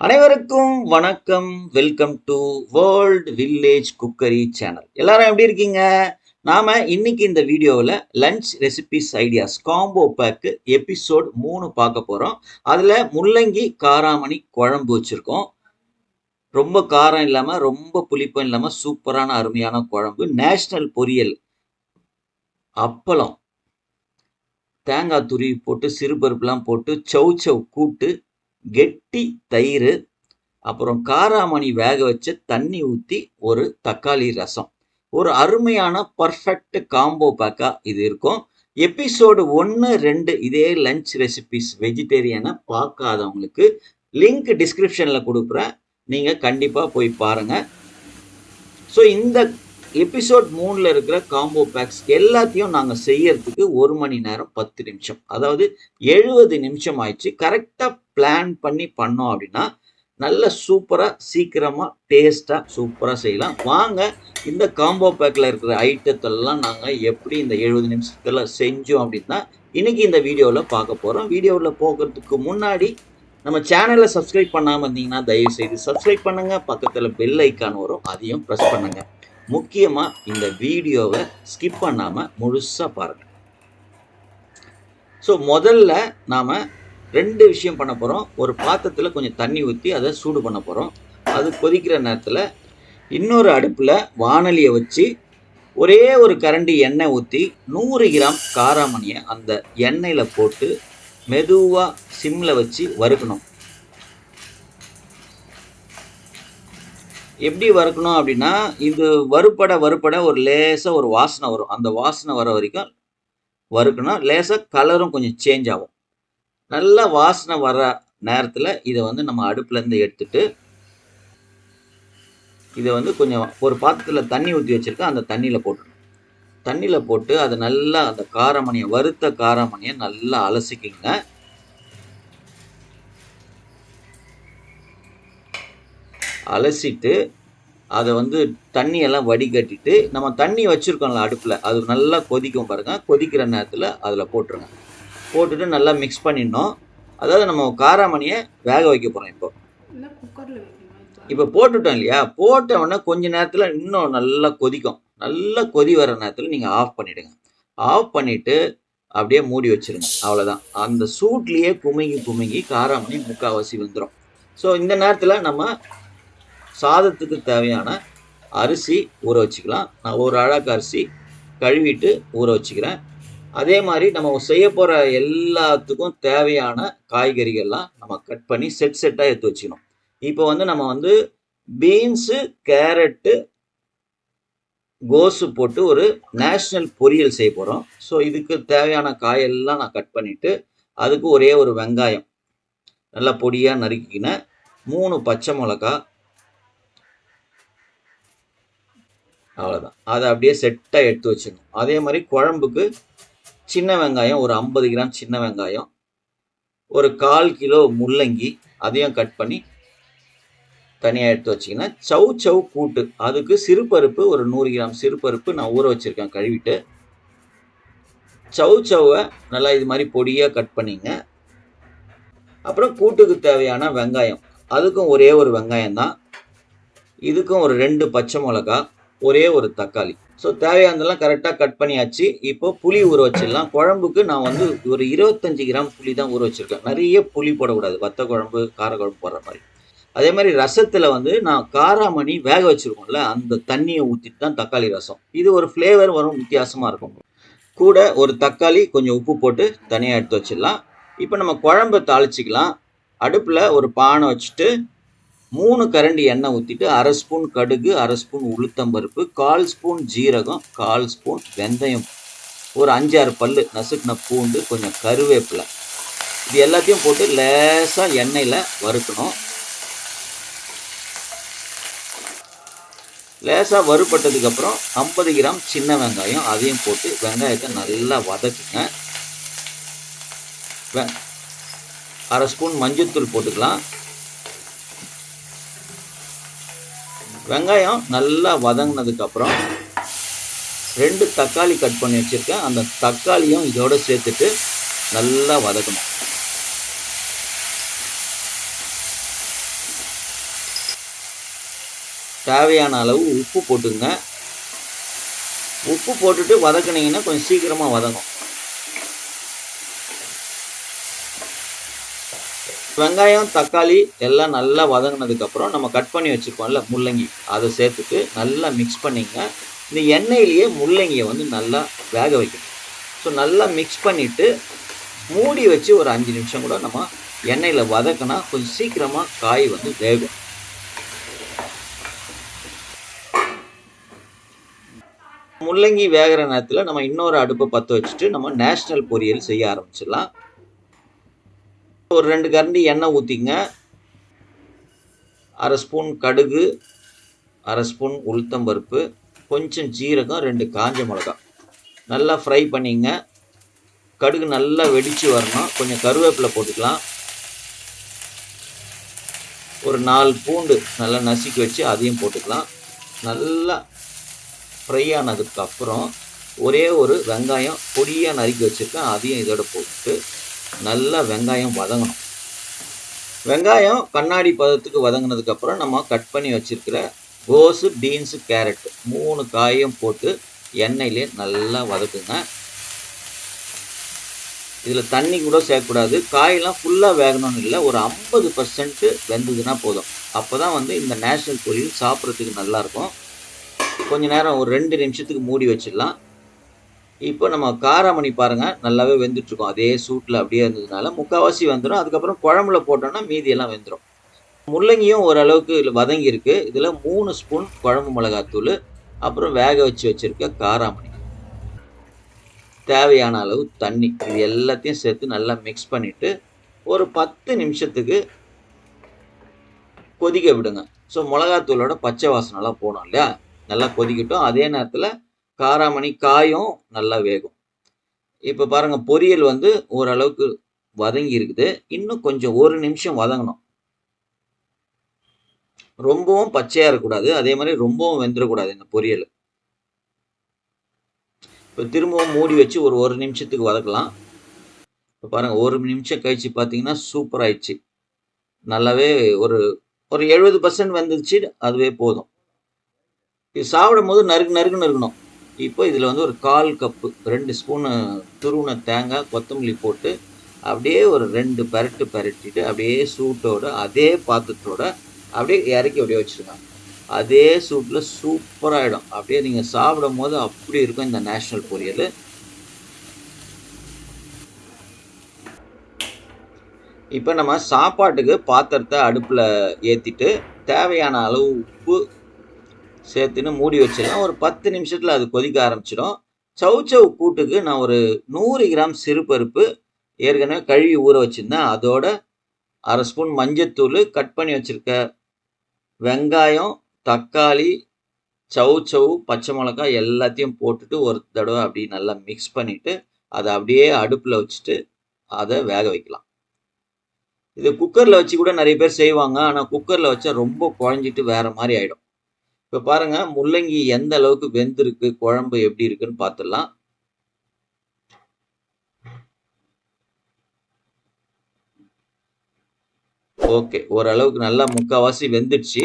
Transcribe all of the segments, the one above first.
அனைவருக்கும் வணக்கம். Welcome to world village cookery channel. எல்லாரும் எப்படி இருக்கீங்க? நாம இன்னைக்கு இந்த வீடியோவில் lunch recipes ideas combo pack episode 3 பார்க்க போறோம். அதுல முள்ளங்கி காராமணி குழம்பு வச்சிருக்கோம். ரொம்ப காரம் இல்லாம ரொம்ப புளிப்பும் இல்லாம சூப்பரான அருமையான குழம்பு. நேஷனல் பொரியல், அப்பளம், தேங்காய் துருவி போட்டு சிறுபருப்புலாம் போட்டு சௌ கூட்டு, கெட்டி தயிர், அப்புறம் காராமணி வேக வச்ச தண்ணி ஊற்றி ஒரு தக்காளி ரசம். ஒரு அருமையான பர்ஃபெக்ட் காம்போ பேக்கா இது இருக்கும். எபிசோடு 1, 2 இதே லஞ்ச் ரெசிபிஸ் வெஜிடேரியனை பார்க்காதவங்களுக்கு லிங்க் டிஸ்கிரிப்ஷனில் கொடுக்குறேன். நீங்கள் கண்டிப்பாக போய் பாருங்கள். ஸோ இந்த எபிசோட் 3ல் இருக்கிற காம்போ பேக்ஸ் எல்லாத்தையும் நாங்கள் செய்யறதுக்கு 1 மணி நேரம் 10 நிமிஷம், அதாவது 70 நிமிஷம் ஆயிடுச்சு. கரெக்டாக பிளான் பண்ணி பண்ணோம் அப்படின்னா நல்ல சூப்பராக சீக்கிரமாக டேஸ்ட்டாக சூப்பராக செய்யலாம். வாங்க இந்த காம்போ பேக்கில் இருக்கிற ஐட்டத்தெல்லாம் நாங்கள் எப்படி இந்த 70 நிமிஷத்தில் செஞ்சோம் அப்படின்னா இன்னைக்கு இந்த வீடியோவில் பார்க்க போகிறோம். வீடியோவில் போகிறதுக்கு முன்னாடி நம்ம சேனலை சப்ஸ்கிரைப் பண்ணாமல் இருந்தீங்கன்னா தயவுசெய்து சப்ஸ்கிரைப் பண்ணுங்கள். பக்கத்தில் பெல் ஐக்கான் வரும், அதையும் ப்ரெஸ் பண்ணுங்கள். முக்கியமாக இந்த வீடியோவை ஸ்கிப் பண்ணாமல் முழுசாக பாருங்கள். ஸோ முதல்ல நாம் 2 விஷயம் பண்ண போகிறோம். ஒரு பாத்திரத்தில் கொஞ்சம் தண்ணி ஊற்றி அதை சூடு பண்ண போகிறோம். அது கொதிக்கிற நேரத்தில் இன்னொரு அடுப்பில் வானலியை வச்சு ஒரே ஒரு கரண்டி எண்ணெய் ஊற்றி 100 கிராம் காராமணியை அந்த எண்ணெயில் போட்டு மெதுவாக சிம்மில் வச்சு வறுக்கணும். எப்படி வறுக்கணும் அப்படின்னா, இது வறுப்பட ஒரு லேசாக ஒரு வாசனை வரும். அந்த வாசனை வர வரைக்கும் வறுக்கணும். லேசாக கலரும் கொஞ்சம் சேஞ்ச் ஆகும். நல்லா வாசனை வர நேரத்தில் இதை நம்ம அடுப்புலேருந்து எடுத்துட்டு இதை கொஞ்சம் ஒரு பாத்திரத்தில் தண்ணி ஊற்றி வச்சுருக்கேன். அந்த தண்ணியில் போட்டுடணும். தண்ணியில் போட்டு அதை நல்லா அந்த காராமணியை வறுத்த காராமணியை நல்லா அலசிக்கிங்க. அலசிட்டு அதை தண்ணியெல்லாம் வடிகட்டிட்டு நம்ம தண்ணி வச்சுருக்கோம்ல அடுப்பில், அது நல்லா கொதிக்கும் பாருங்கள். கொதிக்கிற நேரத்தில் அதில் போட்டுருங்க. போட்டுட்டு நல்லா மிக்ஸ் பண்ணிடணும். அதாவது நம்ம காராமணியை வேக வைக்க போகிறோம். இப்போ போட்டுட்டோம் இல்லையா, போட்ட உடனே கொஞ்ச நேரத்தில் இன்னும் நல்லா கொதிக்கும். நல்லா கொதி வர நேரத்தில் நீங்கள் ஆஃப் பண்ணிவிடுங்க. ஆஃப் பண்ணிவிட்டு அப்படியே மூடி வச்சுருங்க. அவ்வளோதான். அந்த சூட்லேயே குமுங்கி காராமணி முக்கால்வாசி வந்துடும். ஸோ இந்த நேரத்தில் நம்ம சாதத்துக்கு தேவையான அரிசி ஊற வச்சுக்கலாம். நான் ஒரு அழகு அரிசி கழுவிட்டு ஊற வச்சுக்கிறேன். அதே மாதிரி நம்ம செய்ய போகிற எல்லாத்துக்கும் தேவையான காய்கறிகள்லாம் நம்ம கட் பண்ணி செட்டாக எடுத்து வச்சுக்கணும். இப்போ நம்ம பீன்ஸு, கேரட்டு, கோஸு போட்டு ஒரு நேஷ்னல் பொரியல் செய்ய போகிறோம். ஸோ இதுக்கு தேவையான காயெல்லாம் நான் கட் பண்ணிவிட்டு அதுக்கு ஒரே ஒரு வெங்காயம் நல்லா பொடியாக நறுக்கிக்கினேன். 3 பச்சை மிளகா, அவ்வளோதான். அதை அப்படியே செட்டாக எடுத்து வச்சுக்கணும். அதே மாதிரி குழம்புக்கு சின்ன வெங்காயம் ஒரு 50 கிராம் சின்ன வெங்காயம், ஒரு 1/4 கிலோ முள்ளங்கி, அதையும் கட் பண்ணி தனியாக எடுத்து வச்சிங்கன்னா. சௌ கூட்டு, அதுக்கு சிறுபருப்பு ஒரு 100 கிராம் சிறுபருப்பு நான் ஊற வச்சுருக்கேன் கழுவிட்டு. சௌவை நல்லா இது மாதிரி பொடியாக கட் பண்ணிங்க. அப்புறம் கூட்டுக்கு தேவையான வெங்காயம், அதுக்கும் ஒரே ஒரு வெங்காயம் தான். இதுக்கும் ஒரு 2 பச்சை மிளகா, ஒரே ஒரு தக்காளி. ஸோ தேவையானதெல்லாம் கரெக்டாக கட் பண்ணியாச்சு. இப்போ புளி ஊற வச்சிடலாம். குழம்புக்கு நான் ஒரு 25 கிராம் புளி தான் ஊற வச்சுருக்கேன். நிறைய புளி போடக்கூடாது, வத்த குழம்பு காரக்குழம்பு போடுற மாதிரி. அதே மாதிரி ரசத்தில் நான் காராமணி வேக வச்சுருக்கோம்ல, அந்த தண்ணியை ஊற்றிட்டு தான் தக்காளி ரசம். இது ஒரு ஃப்ளேவர் வரும், வித்தியாசமாக இருக்கும். கூட ஒரு தக்காளி, கொஞ்சம் உப்பு போட்டு தனியாக எடுத்து வச்சிடலாம். இப்போ நம்ம குழம்பை தாளிச்சிக்கலாம். அடுப்பில் ஒரு பானை வச்சுட்டு 3 கரண்டி எண்ணெய் ஊற்றிட்டு 1/2 ஸ்பூன் கடுகு, 1/2 ஸ்பூன் உளுத்தம்பருப்பு, 1/4 ஸ்பூன் ஜீரகம், 1/4 ஸ்பூன் வெந்தயம், ஒரு 5-6 பல்லு நசுக்கின பூண்டு, கொஞ்சம் கருவேப்பிலை, இது எல்லாத்தையும் போட்டு லேசாக எண்ணெயில் வறுக்கணும். லேசாக வறுப்பட்டதுக்கப்புறம் 50 கிராம் சின்ன வெங்காயம், அதையும் போட்டு வெங்காயத்தை நல்லா வதக்குங்க. 1/2 ஸ்பூன் மஞ்சள்தூள் போட்டுக்கலாம். வெங்காயம் நல்லா வதங்கினதுக்கப்புறம் 2 தக்காளி கட் பண்ணி வச்சுருக்கேன். அந்த தக்காளியும் இதோடு சேர்த்துட்டு நல்லா வதக்கணும். தேவையான அளவு உப்பு போட்டுங்க. உப்பு போட்டுட்டு வதக்குனீங்கன்னா கொஞ்சம் சீக்கிரமாக வதங்கும். வெங்காயம் தக்காளி எல்லாம் நல்லா வதங்கினதுக்கப்புறம் நம்ம கட் பண்ணி வச்சுருக்கோம்ல முள்ளங்கி, அதை சேர்த்துட்டு நல்லா மிக்ஸ் பண்ணிங்க. இந்த எண்ணெயிலேயே முள்ளங்கியை வந்து நல்லா வேக வைக்கணும். ஸோ நல்லா மிக்ஸ் பண்ணிவிட்டு மூடி வச்சு ஒரு 5 நிமிஷம் கூட நம்ம எண்ணெயில் வதக்கினா கொஞ்சம் சீக்கிரமாக காய் வந்து வேகும். முள்ளங்கி வேகிற நேரத்தில் நம்ம இன்னொரு அடுப்பை பற்ற வச்சுட்டு நம்ம நேஷ்னல் பொரியல் செய்ய ஆரம்பிச்சிடலாம். ஒரு 2 கரண்டி எண்ணெய் ஊற்றிங்க. 1/2 ஸ்பூன் கடுகு, 1/2 ஸ்பூன் உளுத்தம்பருப்பு, கொஞ்சம் ஜீரகம், 2 காஞ்ச மிளகாய் நல்லா ஃப்ரை பண்ணிங்க. கடுகு நல்லா வெடித்து வரணும். கொஞ்சம் கருவேப்பிலை போட்டுக்கலாம். ஒரு 4 பூண்டு நல்லா நசுக்கி வச்சு அதையும் போட்டுக்கலாம். நல்லா ஃப்ரை ஆனதுக்கப்புறம் ஒரே ஒரு வெங்காயம் பொடியாக நறுக்கி வச்சுருக்கேன், அதையும் இதோட போட்டு நல்லா வெங்காயம் வதங்கணும். வெங்காயம் கண்ணாடி பதத்துக்கு வதங்கினதுக்கப்புறம் நம்ம கட் பண்ணி வச்சுருக்கிற கோஸு, பீன்ஸு, கேரட் 3 காயும் போட்டு எண்ணெயிலே நல்லா வதக்குங்க. இதில் தண்ணி கூட சேர்க்கக்கூடாது. காயெல்லாம் ஃபுல்லாக வேகணும்னு இல்லை, ஒரு 50% வெந்ததுன்னா போதும். அப்போ தான் வந்து இந்த நேஷ்னல் பொரியல் சாப்பிட்றதுக்கு நல்லாயிருக்கும். கொஞ்சம் நேரம் ஒரு 2 நிமிஷத்துக்கு மூடி வச்சிடலாம். இப்போ நம்ம காராமணி பாருங்கள் நல்லாவே வெந்துட்டுருக்கோம். அதே சூட்டில் அப்படியே இருந்ததுனால முக்கால்வாசி வெந்துடும். அதுக்கப்புறம் குழம்புல போட்டோன்னா மீதியெல்லாம் வெந்துடும். முள்ளங்கியும் ஓரளவுக்கு இதில் வதங்கியிருக்கு. இதில் 3 ஸ்பூன் குழம்பு மிளகாத்தூள், அப்புறம் வேக வச்சு வச்சுருக்க காராமணி, தேவையான அளவு தண்ணி, இது எல்லாத்தையும் சேர்த்து நல்லா மிக்ஸ் பண்ணிவிட்டு ஒரு 10 நிமிஷத்துக்கு கொதிக்க விடுங்க. ஸோ மிளகாத்தூளோட பச்சை வாசனைலாம் போகணும் இல்லையா, நல்லா கொதிக்கட்டும். அதே நேரத்தில் காராமணி காயும் நல்லா வேகும். இப்போ பாருங்கள் பொரியல் வந்து ஓரளவுக்கு வதங்கி இருக்குது. இன்னும் கொஞ்சம் 1 நிமிஷம் வதங்கணும். ரொம்பவும் பச்சையாக இருக்கக்கூடாது, அதே மாதிரி ரொம்பவும் வெந்துடக்கூடாது இந்த பொரியல். இப்போ திரும்பவும் மூடி வச்சு ஒரு 1 நிமிஷத்துக்கு வதக்கலாம். இப்போ பாருங்கள் 1 நிமிஷம் கழித்து பார்த்தீங்கன்னா சூப்பர் ஆயிடுச்சு. நல்லாவே ஒரு 70% வெந்துருச்சு, அதுவே போதும். இது சாப்பிடும் போது நறுக்குன்னு இருக்கணும். இப்போ இதில் வந்து ஒரு 1/4 கப்பு 2 ஸ்பூனு துருவின தேங்காய், கொத்தமல்லி போட்டு அப்படியே ஒரு 2 பெரட்டிட்டு அப்படியே சூட்டோட அதே பாத்திரத்தோட அப்படியே இறக்கி அப்படியே வச்சுருங்க. அதே சூட்டில் சூப்பராகிடும். அப்படியே நீங்கள் சாப்பிடும் போது அப்படி இருக்கும் இந்த நேஷ்னல் பொரியல். இப்போ நம்ம சாப்பாட்டுக்கு பாத்திரத்தை அடுப்பில் ஏற்றிட்டு தேவையான அளவு உப்பு சேர்த்துன்னு மூடி வச்சிடலாம். ஒரு 10 நிமிஷத்தில் அது கொதிக்க ஆரம்பிச்சிடும். சவுச்சவு கூட்டுக்கு நான் ஒரு 100 கிராம் சிறுபருப்பு ஏற்கனவே கழுவி ஊற வச்சுருந்தேன், அதோட 1/2 ஸ்பூன் மஞ்சத்தூள், கட் பண்ணி வச்சுருக்க வெங்காயம், தக்காளி, சவுச்சவு, பச்சை மிளகாய் எல்லாத்தையும் போட்டுட்டு ஒரு தடவை அப்படி நல்லா மிக்ஸ் பண்ணிவிட்டு அதை அப்படியே அடுப்பில் வச்சுட்டு அதை வேக வைக்கலாம். இது குக்கரில் வச்சு கூட நிறைய பேர் செய்வாங்க, ஆனால் குக்கரில் வச்சா ரொம்ப குழஞ்சிட்டு வேறு மாதிரி ஆகிடும். இப்போ பாருங்கள் முள்ளங்கி எந்த அளவுக்கு வெந்திருக்கு, குழம்பு எப்படி இருக்குன்னு பார்த்துடலாம். ஓகே, ஓரளவுக்கு நல்லா முக்கால்வாசி வெந்துடுச்சு.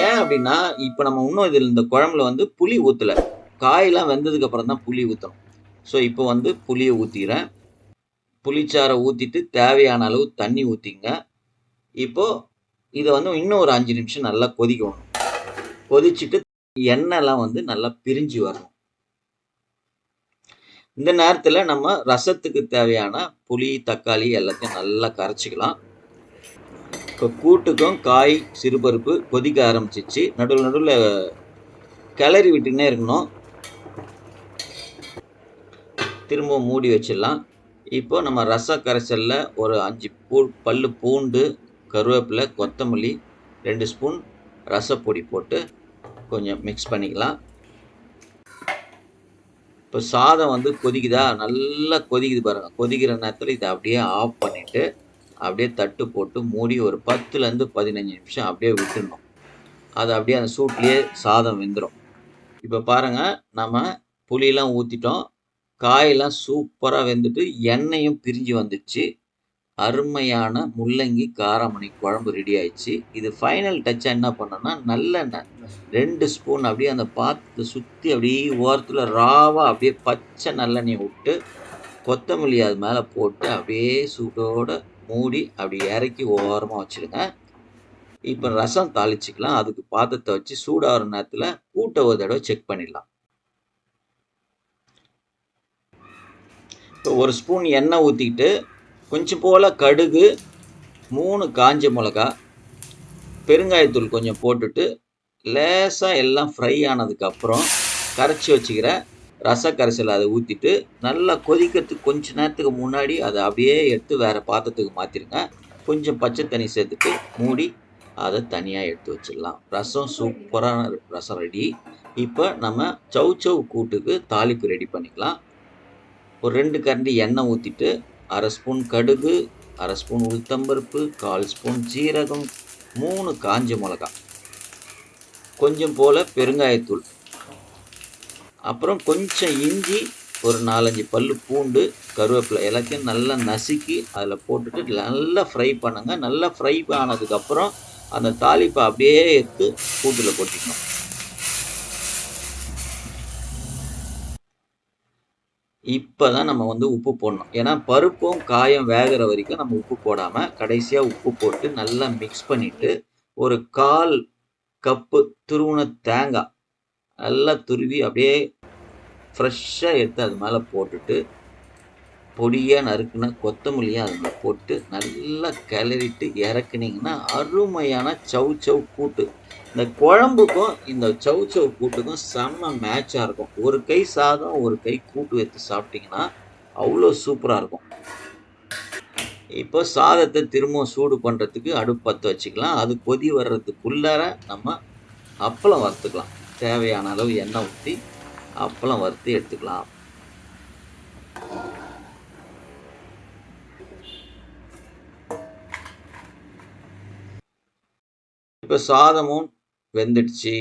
ஏன் அப்படின்னா இப்போ நம்ம இன்னும் இதில் இந்த குழம்புல வந்து புளி ஊற்றலை, காயெல்லாம் வெந்ததுக்கு அப்புறம் தான் புளி ஊற்றணும். ஸோ இப்போ வந்து புளியை ஊற்றிக்கிறேன். புளிச்சாரை ஊற்றிட்டு தேவையான அளவு தண்ணி ஊற்றிங்க. இப்போது இதை வந்து இன்னும் ஒரு 5 நிமிஷம் நல்லா கொதிக்கணும். கொதிச்சுட்டு எண்ணெய்லாம் வந்து நல்லா பிரிஞ்சு வரணும். இந்த நேரத்தில் நம்ம ரசத்துக்கு தேவையான புளி, தக்காளி எல்லாத்தையும் நல்லா கரைச்சிக்கலாம். இப்போ கூட்டுக்கும் காய், சிறுபருப்பு கொதிக்க ஆரம்பிச்சிச்சு. நடுவில் கிளறி விட்டுன்னே இருக்கணும். திரும்பவும் மூடி வச்சிடலாம். இப்போ நம்ம ரச கரைசலில் ஒரு 5 பல்லு பூண்டு, கருவேப்பிலை, கொத்தமல்லி, 2 ஸ்பூன் ரசப்பொடி போட்டு கொஞ்சம் மிக்ஸ் பண்ணிக்கலாம். இப்போ சாதம் வந்து கொதிக்குதா, நல்லா கொதிக்குது பாருங்கள். கொதிக்கிற நேரத்தில் இதை அப்படியே ஆஃப் பண்ணிவிட்டு அப்படியே தட்டு போட்டு மூடி ஒரு 10லேருந்து 15 நிமிஷம் அப்படியே விட்டுடணும். அது அப்படியே அந்த சூட்லேயே சாதம் வெந்துடும். இப்போ பாருங்கள் நம்ம புளியெலாம் ஊற்றிட்டோம், காயெல்லாம் சூப்பராக வெந்துட்டு எண்ணெயும் பிரிஞ்சு வந்துடுச்சு. அருமையான முள்ளங்கி காராமணி குழம்பு ரெடி ஆயிடுச்சு. இது ஃபைனல் டச்சா என்ன பண்ணேன்னா, நல்லெண்ணெய் 2 ஸ்பூன் அப்படியே அந்த பாத்திரத்தை சுற்றி அப்படியே ஓரத்தில் ராவாக அப்படியே பச்சை நல்லெண்ணெயை விட்டு கொத்தமல்லி அது மேலே போட்டு அப்படியே சூட்டோட மூடி அப்படி இறக்கி ஓரமாக வச்சுடுங்க. இப்போ ரசம் தாளிச்சிக்கலாம். அதுக்கு பாத்திரத்தை வச்சு சூடாகிற நேரத்தில் கூட்டை ஒரு தடவை செக் பண்ணிடலாம். இப்போ ஒரு ஸ்பூன் எண்ணெய் ஊற்றிக்கிட்டு கொஞ்சம் போல் கடுகு, 3 காஞ்ச மிளகா, பெருங்காயத்தூள் கொஞ்சம் போட்டுட்டு லேசாக எல்லாம் ஃப்ரை ஆனதுக்கப்புறம் கரைச்சி வச்சுக்கிற ரச கரைசல் அதை ஊற்றிட்டு நல்லா கொதிக்கிறதுக்கு கொஞ்சம் நேரத்துக்கு முன்னாடி அதை அப்படியே எடுத்து வேறு பாத்திரத்துக்கு மாற்றிடுங்க. கொஞ்சம் பச்சை தண்ணி சேர்த்துட்டு மூடி அதை தனியாக எடுத்து வச்சிடலாம். ரசம் சூப்பரான ரசம் ரெடி. இப்போ நம்ம சௌச்சௌ கூட்டுக்கு தாளிப்பு ரெடி பண்ணிக்கலாம். ஒரு 2 கரண்டி எண்ணெய் ஊற்றிட்டு 1/2 ஸ்பூன் கடுகு, 1/2 ஸ்பூன் உளுத்தம்பருப்பு, 1/4 ஸ்பூன் ஜீரகம், 3 காஞ்ச மிளகா, கொஞ்சம் போல் பெருங்காயத்தூள், அப்புறம் கொஞ்சம் இஞ்சி, ஒரு 4-5 பல்லு பூண்டு, கருவேப்பிலை எல்லாத்தையும் நல்லா நசுக்கி அதில் போட்டுட்டு நல்லா ஃப்ரை பண்ணுங்கள். நல்லா ஃப்ரை ஆனதுக்கப்புறம் அந்த தாளிப்பை அப்படியே எடுத்து கூட்டில் கொட்டிக்கணும். இப்போ தான் நம்ம உப்பு போடணும். ஏன்னா பருப்பும் காயும் வேகிற வரைக்கும் நம்ம உப்பு போடாமல் கடைசியாக உப்பு போட்டு நல்லா மிக்ஸ் பண்ணிவிட்டு ஒரு 1/4 கப்பு துருவின தேங்காய் நல்லா துருவி அப்படியே ஃப்ரெஷ்ஷாக எடுத்து அது மேலே போட்டுட்டு பொடியாக நறுக்குன கொத்தமல்லியை அது மேலே போட்டு நல்லா கிளறிட்டு இறக்குனீங்கன்னா அருமையான சௌச்சௌ கூட்டு. இந்த குழம்புக்கும் இந்த சௌச்சௌ கூட்டுக்கும் செம்ம மேட்சாக இருக்கும். ஒரு கை சாதம் ஒரு கை கூட்டு எடுத்து சாப்பிட்டிங்கன்னா அவ்வளோ சூப்பராக இருக்கும். இப்போ சாதத்தை திரும்பவும் சூடு பண்ணுறதுக்கு அடுப்பு பற்ற வச்சுக்கலாம். அது கொதி வர்றதுக்குள்ளார நம்ம அப்பளம் வறுத்துக்கலாம். தேவையான அளவு எண்ணெய் ஊற்றி அப்பளம் வறுத்து எடுத்துக்கலாம். இப்போ சாதமும் வெந்துடுச்சு.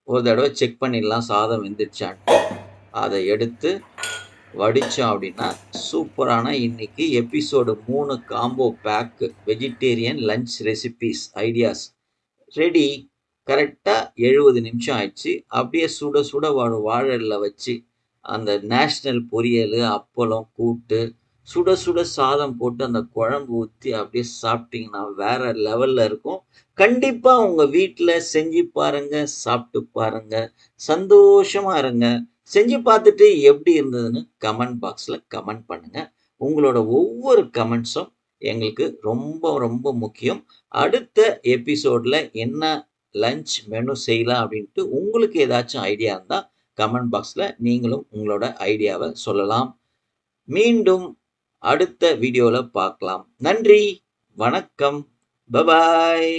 ஒரு தடவை செக் பண்ணிடலாம் சாதம் வெந்துடுச்சான்ட்டு. அதை எடுத்து வடித்தோம் அப்படின்னா சூப்பரான இன்னைக்கு episode 3 combo pack vegetarian lunch recipes ideas ready. கரெக்டாக 70 நிமிஷம் ஆயிடுச்சு. அப்படியே சுட சுட வாழலில் வச்சு அந்த நேஷ்னல் பொரியல், அப்பளம், கூட்டு, சுட சுட சாதம் போட்டு அந்த குழம்பு ஊற்றி அப்படியே சாப்பிட்டிங்கன்னா வேற லெவலில் இருக்கும். கண்டிப்பாக உங்கள் வீட்டில் செஞ்சு பாருங்க, சாப்பிட்டு பாருங்க, சந்தோஷமாக இருங்க. செஞ்சு பார்த்துட்டு எப்படி இருந்ததுன்னு கமெண்ட் பாக்ஸில் கமெண்ட் பண்ணுங்க. உங்களோட ஒவ்வொரு கமெண்ட்ஸும் எங்களுக்கு ரொம்ப ரொம்ப முக்கியம். அடுத்த எபிசோடில் என்ன லஞ்ச் மெனு செய்யலாம் அப்படின்ட்டு உங்களுக்கு ஏதாச்சும் ஐடியா இருந்தால் கமெண்ட் பாக்ஸில் நீங்களும் உங்களோட ஐடியாவை சொல்லலாம். மீண்டும் அடுத்த வீடியோவில் பார்க்கலாம். நன்றி, வணக்கம், பபாய்.